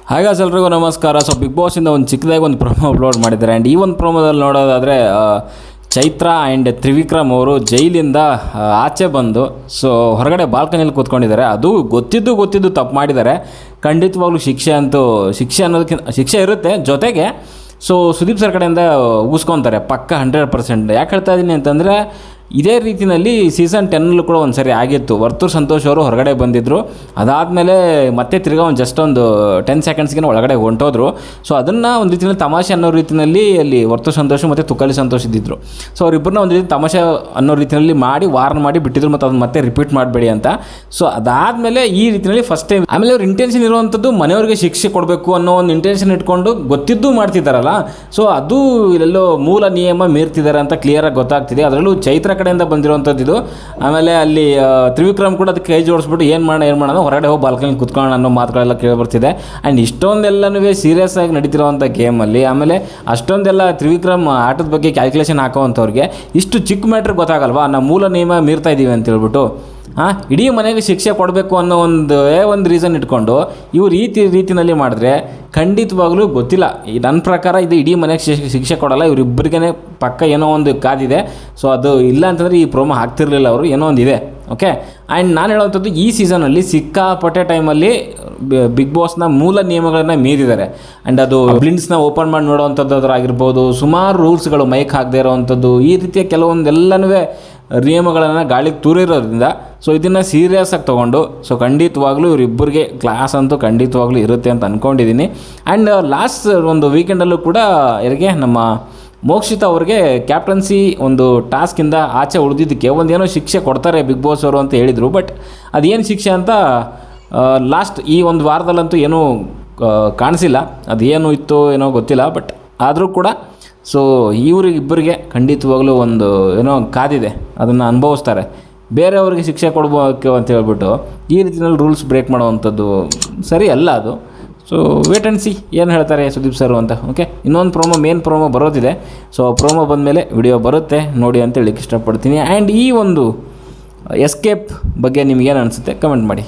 ಹಾಗೆ ಎಲ್ರಿಗೂ ನಮಸ್ಕಾರ. ಸೊ ಬಿಗ್ ಬಾಸಿಂದ ಒಂದು ಚಿಕ್ಕದಾಗಿ ಒಂದು ಪ್ರೊಮೋ ಅಪ್ಲೋಡ್ ಮಾಡಿದ್ದಾರೆ. ಆ್ಯಂಡ್ ಈ ಒಂದು ಪ್ರೊಮೋದಲ್ಲಿ ನೋಡೋದಾದರೆ ಚೈತ್ರ ಆ್ಯಂಡ್ ತ್ರಿವಿಕ್ರಮ್ ಅವರು ಜೈಲಿಂದ ಆಚೆ ಬಂದು ಸೊ ಹೊರಗಡೆ ಬಾಲ್ಕನಿಯಲ್ಲಿ ಕೂತ್ಕೊಂಡಿದ್ದಾರೆ. ಅದು ಗೊತ್ತಿದ್ದು ತಪ್ಪು ಮಾಡಿದ್ದಾರೆ. ಖಂಡಿತವಾಗ್ಲೂ ಶಿಕ್ಷೆ ಅನ್ನೋದಕ್ಕಿಂತ ಶಿಕ್ಷೆ ಇರುತ್ತೆ, ಜೊತೆಗೆ ಸೊ ಸುದೀಪ್ ಸರ್ ಕಡೆಯಿಂದ ಉಗಿಸ್ಕೊತಾರೆ ಪಕ್ಕ 100%. ಯಾಕೆ ಹೇಳ್ತಾ ಇದ್ದೀನಿ ಅಂತಂದರೆ ಇದೇ ರೀತಿಯಲ್ಲಿ ಸೀಸನ್ 10 ಕೂಡ ಒಂದು ಸರಿ ಆಗಿತ್ತು. ವರ್ತೂರ್ ಸಂತೋಷ್ ಅವರು ಹೊರಗಡೆ ಬಂದಿದ್ದರು, ಅದಾದಮೇಲೆ ಮತ್ತೆ ತಿರ್ಗಾ ಒಂದು ಜಸ್ಟ್ ಒಂದು 10 ಸೆಕೆಂಡ್ಸ್ಗೆ ಒಳಗಡೆ ಹೊಂಟೋದ್ರು. ಸೊ ಅದನ್ನು ಒಂದು ರೀತಿಯಲ್ಲಿ ತಮಾಷೆ ಅನ್ನೋ ರೀತಿಯಲ್ಲಿ ಅಲ್ಲಿ ವರ್ತೂರ್ ಸಂತೋಷ್ ಮತ್ತು ತುಕಾಲಿ ಸಂತೋಷ್ ಇದ್ದಿದ್ರು. ಸೊ ಅವರಿಬ್ಬರನ್ನ ಒಂದು ರೀತಿ ತಮಾಷೆ ಅನ್ನೋ ರೀತಿಯಲ್ಲಿ ವಾರ್ನ್ ಮಾಡಿ ಬಿಟ್ಟಿದ್ರು, ಮತ್ತು ಅದನ್ನು ಮತ್ತೆ ರಿಪೀಟ್ ಮಾಡಬೇಡಿ ಅಂತ. ಸೊ ಅದಾದಮೇಲೆ ಈ ರೀತಿಯಲ್ಲಿ ಫಸ್ಟ್ ಟೈಮ್ ಆಮೇಲೆ ಅವ್ರ ಇಂಟೆನ್ಷನ್ ಇರುವಂಥದ್ದು ಮನೆಯವ್ರಿಗೆ ಶಿಕ್ಷೆ ಕೊಡಬೇಕು ಅನ್ನೋ ಒಂದು ಇಂಟೆನ್ಷನ್ ಇಟ್ಕೊಂಡು ಗೊತ್ತಿದ್ದು ಮಾಡ್ತಿದ್ದಾರಲ್ಲ. ಸೊ ಅದು ಇಲ್ಲೆಲ್ಲೋ ಮೂಲ ನಿಯಮ ಮೀರ್ತಿದ್ದಾರೆ ಅಂತ ಕ್ಲಿಯರಾಗಿ ಗೊತ್ತಾಗ್ತಿದೆ. ಅದರಲ್ಲೂ ಚೈತ್ರ ಕಡೆಯಿಂದ ಬಂದಿರುವಂಥದ್ದು ಇದು. ಆಮೇಲೆ ಅಲ್ಲಿ ತ್ರಿವಿಕ್ರಮ್ ಕೂಡ ಅದಕ್ಕೆ ಕೈ ಜೋಡಿಸ್ಬಿಟ್ಟು ಏನು ಮಾಡೋಣ ಹೊರಗಡೆ ಹೋಗಿ ಬಾಲ್ಕನಿ ಕುತ್ಕೊಳ್ಳೋಣ ಅನ್ನೋ ಮಾತುಗಳೆಲ್ಲ ಕೇಳಿ ಬರ್ತಿದೆ. ಆ್ಯಂಡ್ ಇಷ್ಟೊಂದೆಲ್ಲನೂ ಸೀರಿಯಸ್ ಆಗಿ ನಡೀತಿರೋವಂಥ ಗೇಮಲ್ಲಿ ಆಮೇಲೆ ಅಷ್ಟೊಂದೆಲ್ಲ ತ್ರಿವಿಕ್ರಮ್ ಆಟದ ಬಗ್ಗೆ ಕ್ಯಾಲ್ಕುಲೇಷನ್ ಹಾಕೋವಂಥವ್ರಿಗೆ ಇಷ್ಟು ಚಿಕ್ಕ ಮ್ಯಾಟ್ರ್ ಗೊತ್ತಾಗಲ್ವಾ, ನಾವು ಮೂಲ ನಿಯಮ ಮೀರ್ತಾ ಇದ್ದೀವಿ ಅಂತ ಹೇಳ್ಬಿಟ್ಟು ಇಡೀ ಮನೆಗೆ ಶಿಕ್ಷೆ ಕೊಡಬೇಕು ಅನ್ನೋ ಒಂದು ರೀಸನ್ ಇಟ್ಕೊಂಡು ಇವ್ರು ಈ ರೀತಿಯಲ್ಲಿ ಮಾಡಿದ್ರೆ ಖಂಡಿತವಾಗ್ಲೂ ಗೊತ್ತಿಲ್ಲ. ನನ್ನ ಪ್ರಕಾರ ಇದು ಇಡೀ ಮನೆಗೆ ಶಿಕ್ಷೆ ಕೊಡಲ್ಲ, ಇವರಿಬ್ಬರಿಗೇ ಪಕ್ಕ ಏನೋ ಒಂದು ಕಾದಿದೆ. ಸೊ ಅದು ಇಲ್ಲ ಅಂತಂದರೆ ಈ ಪ್ರೋಮೋ ಹಾಕ್ತಿರ್ಲಿಲ್ಲ ಅವರು, ಏನೋ ಒಂದು ಇದೆ. ಓಕೆ. ಆ್ಯಂಡ್ ನಾನು ಹೇಳೋವಂಥದ್ದು ಈ ಸೀಸನಲ್ಲಿ ಸಿಕ್ಕಾಪಟ್ಟೆ ಟೈಮಲ್ಲಿ ಬಿಗ್ ಬಾಸ್ನ ಮೂಲ ನಿಯಮಗಳನ್ನು ಮೀರಿದ್ದಾರೆ. ಆ್ಯಂಡ್ ಅದು ಬ್ಲಿಂಡ್ಸ್ನ ಓಪನ್ ಮಾಡಿ ನೋಡೋವಂಥದ್ದಾಗಿರ್ಬೋದು, ಸುಮಾರು ರೂಲ್ಸ್ಗಳು ಮೈಕ್ ಹಾಕದೇ ಇರೋವಂಥದ್ದು, ಈ ರೀತಿಯ ಕೆಲವೊಂದೆಲ್ಲನೂ ನಿಯಮಗಳನ್ನು ಗಾಳಿಗೆ ತೂರಿರೋದ್ರಿಂದ ಸೊ ಇದನ್ನು ಸೀರಿಯಸ್ ಆಗಿ ತೊಗೊಂಡು ಸೊ ಖಂಡಿತವಾಗ್ಲೂ ಇವರಿಬ್ಬರಿಗೆ ಕ್ಲಾಸ್ ಅಂತೂ ಖಂಡಿತವಾಗ್ಲೂ ಇರುತ್ತೆ ಅಂತ ಅಂದ್ಕೊಂಡಿದ್ದೀನಿ. ಆ್ಯಂಡ್ ಲಾಸ್ಟ್ ಒಂದು ವೀಕೆಂಡಲ್ಲೂ ಕೂಡ ಯಾರಿಗೆ ನಮ್ಮ ಮೋಕ್ಷಿತಾ ಅವ್ರಿಗೆ ಕ್ಯಾಪ್ಟನ್ಸಿ ಒಂದು ಟಾಸ್ಕಿಂದ ಆಚೆ ಉಳಿದಿದ್ದಕ್ಕೆ ಒಂದೇನೋ ಶಿಕ್ಷೆ ಕೊಡ್ತಾರೆ ಬಿಗ್ ಬಾಸ್ ಅವರು ಅಂತ ಹೇಳಿದರು. ಬಟ್ ಅದೇನು ಶಿಕ್ಷೆ ಅಂತ ಲಾಸ್ಟ್ ಈ ಒಂದು ವಾರದಲ್ಲಂತೂ ಏನೂ ಕಾಣಿಸಿಲ್ಲ. ಅದೇನು ಇತ್ತು ಏನೋ ಗೊತ್ತಿಲ್ಲ. ಬಟ್ ಆದರೂ ಕೂಡ ಸೊ ಇವರಿಗಿಬ್ಬರಿಗೆ ಖಂಡಿತವಾಗ್ಲೂ ಒಂದು ಏನೋ ಕಾದಿದೆ, ಅದನ್ನು ಅನುಭವಿಸ್ತಾರೆ. ಬೇರೆಯವ್ರಿಗೆ ಶಿಕ್ಷೆ ಕೊಡ್ಬೇಕು ಅಂತ ಹೇಳ್ಬಿಟ್ಟು ಈ ರೀತಿಯಲ್ಲಿ ರೂಲ್ಸ್ ಬ್ರೇಕ್ ಮಾಡೋವಂಥದ್ದು ಸರಿ ಅಲ್ಲ ಅದು. ಸೊ ವೇಟ್ ಆ್ಯಂಡ್ ಸಿ ಏನು ಹೇಳ್ತಾರೆ ಸುದೀಪ್ ಸರ್ ಅಂತ. ಓಕೆ, ಇನ್ನೊಂದು ಮೇನ್ ಪ್ರೋಮೋ ಬರೋದಿದೆ. ಸೊ ಪ್ರೋಮೋ ಬಂದಮೇಲೆ ವಿಡಿಯೋ ಬರುತ್ತೆ, ನೋಡಿ ಅಂತ ಹೇಳಕ್ಕೆ ಇಷ್ಟಪಡ್ತೀನಿ. ಆ್ಯಂಡ್ ಈ ಒಂದು ಎಸ್ಕೇಪ್ ಬಗ್ಗೆ ನಿಮಗೇನು ಅನಿಸುತ್ತೆ ಕಮೆಂಟ್ ಮಾಡಿ.